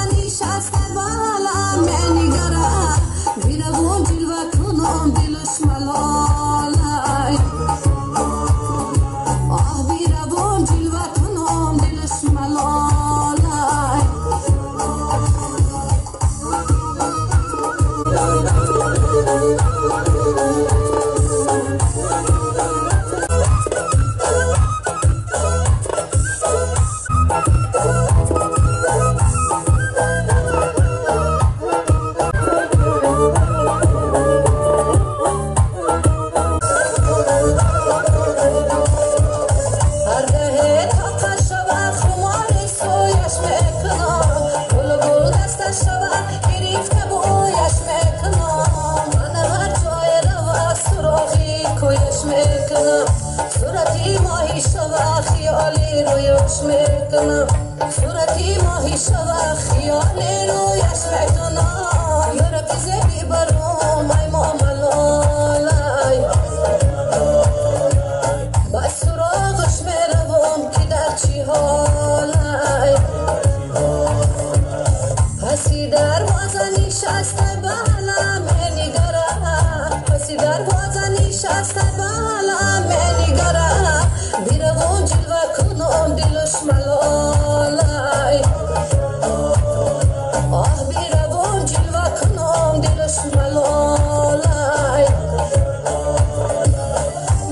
نشسته بالا منیگره بیرون جلوه کنم دلش ملالای بیرون جلوه کنم دلش ملالای صورتی ماهی شوا خیالی رویش میکنم صورتی ماهی شوا خیالی رویش میکنم یارب زیبی برام ای ماملالای با سراغش میروم که در چی حالای پسی دروازه نشسته بالا منیگره پسی دروازه نشسته بالا منیگره بیرون جلوه کنم دلش ملالای بیرون جلوه کنم دلش ملالای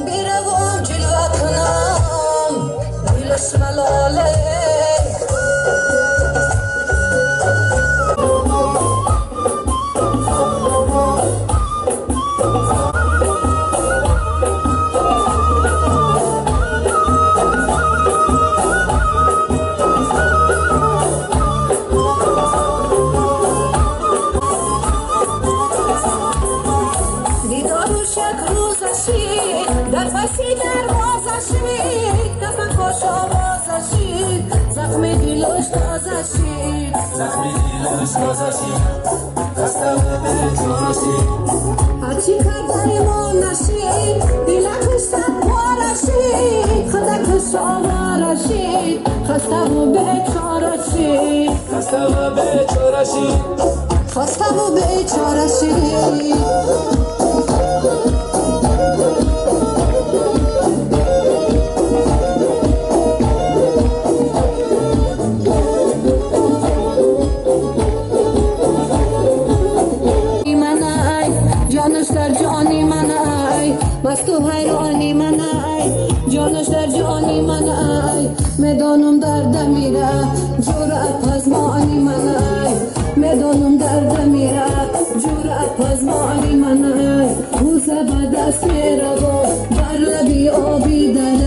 بیرون جلوه کنم دلش ملالای در پسی دروازه شید تفکرش آوازه شید زخم دلش تازه شید زخم دلش تازه شید خسته و بیچاره شید هرچی کردن ما نشید دلکش سدواره شید خودکش آواره شید خسته و بیچاره شید خسته و بیچاره شید خسته و بیچاره شید جانش در جانی من ای مست و حیرانی من ای جانش در جانی من ای میدانم درد میره جرأت پزمانی من ای میدانم درد میره جرأت پزمانی من ای روز به دست میره و بر لبی آبی در